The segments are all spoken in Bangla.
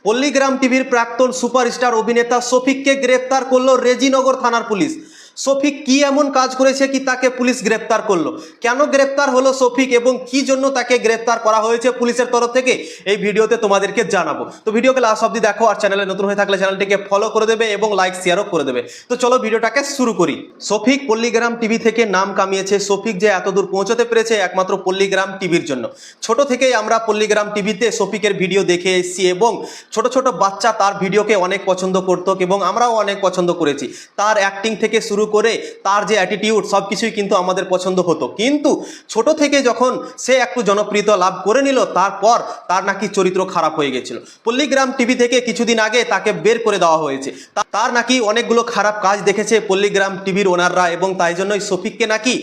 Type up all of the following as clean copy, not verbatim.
পল্লীগ্রাম টিভির প্রাক্তন সুপারস্টার অভিনেতা শফিককে গ্রেপ্তার করলো রেজিনগর থানার পুলিশ। শফিক কি এমন কাজ করেছে কি তাকে পুলিশ গ্রেপ্তার করলো? কেন গ্রেপ্তার হলো শফিক এবং কি জন্য তাকে গ্রেপ্তার করা হয়েছে পুলিশের তরফ থেকে, এই ভিডিওতে তোমাদেরকে জানাবো। তো ভিডিওকে লাস্ট অবধি দেখো, আর চ্যানেলে নতুন হয়ে থাকলে চ্যানেলটিকে ফলো করে দেবে এবং লাইক শেয়ারও করে দেবে। তো চলো ভিডিওটাকে শুরু করি। শফিক পল্লীগ্রাম টিভি থেকে নাম কামিয়েছে। শফিক যে এতদূর পৌঁছতে পেরেছে একমাত্র পল্লীগ্রাম টিভির জন্য। ছোট থেকেই আমরা পল্লীগ্রাম টিভিতে শফিকের ভিডিও দেখে এসেছি এবং ছোট ছোট বাচ্চা তার ভিডিওকে অনেক পছন্দ করতো এবং আমরাও অনেক পছন্দ করেছি। তার অ্যাক্টিং থেকে শুরু করে তার যে অ্যাটিটিউড সব কিছুই কিন্তু আমাদের পছন্দ হতো। কিন্তু ছোট থেকে যখন সে একটু জনপ্রিয়তা লাভ করে নিল, তারপর তার নাকি চরিত্র খারাপ হয়ে গেছিল। পল্লীগ্রাম টিভি থেকে কিছুদিন আগে তাকে বের করে দেওয়া হয়েছে। তার নাকি অনেকগুলো খারাপ কাজ দেখেছে পল্লীগ্রাম টিভির ওনাররা এবং তাই জন্যই শফিককে নাকি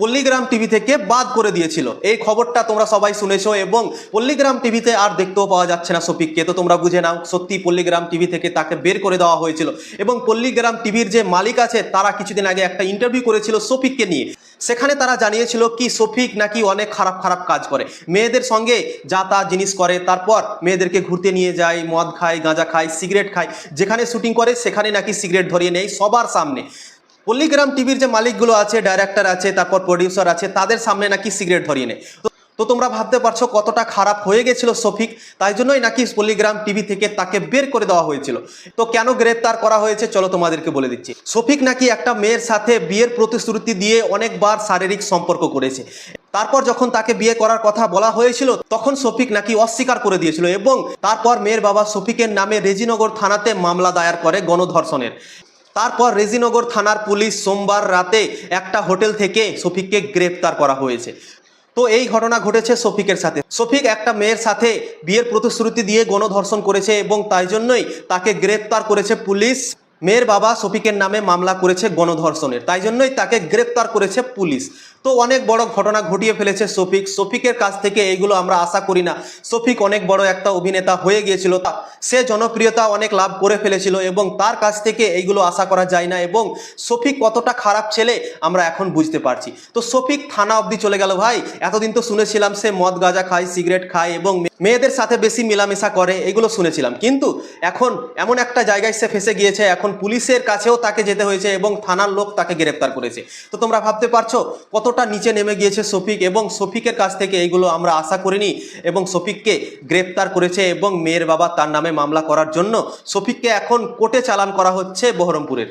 পল্লীগ্রাম টিভি থেকে বাদ করে দিয়েছিল। এই খবরটা তোমরা সবাই শুনেছো এবং পল্লীগ্রাম টিভিতে আর দেখতেও পাওয়া যাচ্ছে না শফিককে। তো তোমরা বুঝে নাও সত্যি পল্লীগ্রাম টিভি থেকে তাকে বের করে দেওয়া হয়েছিল। এবং পল্লীগ্রাম টিভির যে মালিক আছে তারা কিছুদিন আগে একটা ইন্টারভিউ করেছিল শফিককে নিয়ে। সেখানে তারা জানিয়েছিল কি শফিক নাকি অনেক খারাপ খারাপ কাজ করে, মেয়েদের সঙ্গে যা তা জিনিস করে, তারপর মেয়েদেরকে ঘুরতে নিয়ে যায়, মদ খায়, গাঁজা খায়, সিগারেট খায়, যেখানে শুটিং করে সেখানে নাকি সিগারেট ধরিয়ে নেয় সবার সামনে। পল্লীগ্রাম টিভির যে মালিকগুলো আছে, ডাইরেক্টর আছে, তারপর প্রডিউসার আছে, তাদের সামনে নাকি সিগারেট ধরিয়ে নেয়। তো তোমরা ভাবতে পারছো কতটা খারাপ হয়ে গেছিল শফিক। তাই জন্যই নাকি পল্লীগ্রাম টিভি থেকে তাকে বের করে দেওয়া হয়েছিল। তো কেন গ্রেপ্তার করা হয়েছে চলো তোমাদেরকে বলে দিচ্ছি। শফিক নাকি একটা মেয়ের সাথে বিয়ের প্রতিশ্রুতি দিয়ে অনেকবার শারীরিক সম্পর্ক করেছে। তারপর যখন তাকে বিয়ে করার কথা বলা হয়েছিল তখন শফিক নাকি অস্বীকার করে দিয়েছিল এবং তারপর মেয়ের বাবা শফিকের নামে রেজিনগর থানাতে মামলা দায়ের করে গণধর্ষণের। তারপর রেজিনগর থানার পুলিশ সোমবার রাতে একটা হোটেল থেকে শফিককে গ্রেপ্তার করা হয়েছে। তো এই ঘটনা ঘটেছে শফিকের সাথে। শফিক একটা মেয়ের সাথে বিয়ের প্রতিশ্রুতি দিয়ে গণধর্ষণ করেছে এবং তাই জন্যই তাকে গ্রেপ্তার করেছে পুলিশ। মেয়ের বাবা শফিকের নামে মামলা করেছে গণধর্ষণের, তাই জন্যই তাকে গ্রেপ্তার করেছে পুলিশ। তো অনেক বড় ঘটনা ঘটিয়ে ফেলেছে শফিক। শফিকের কাছ থেকে এইগুলো আমরা আশা করি না। শফিক অনেক বড় একটা অভিনেতা হয়ে গিয়েছিল, সে জনপ্রিয়তা অনেক লাভ করে ফেলেছিল এবং তার কাছ থেকে এইগুলো আশা করা যায় না। এবং শফিক কতটা খারাপ ছেলে আমরা এখন বুঝতে পারছি। তো শফিক থানা অবধি চলে গেল। ভাই এতদিন তো শুনেছিলাম সে মদ গাঁজা খায়, সিগারেট খায় এবং মেয়েদের সাথে বেশি মেলামেশা করে, এগুলো শুনেছিলাম। কিন্তু এখন এমন একটা জায়গায় সে ফেসে গিয়েছে, এখন পুলিশের কাছেও তাকে যেতে হয়েছে এবং থানার লোক তাকে গ্রেপ্তার করেছে। তো তোমরা ভাবতে পারছো কতটা নিচে নেমে গিয়েছে শফিক, এবং শফিকের কাছ থেকে এইগুলো আমরা আশা করিনি। এবং শফিককে গ্রেপ্তার করেছে এবং মেয়ের বাবা তার নামে মামলা করার জন্য শফিককে এখন কোর্টে চালান করা হচ্ছে বহরমপুরের।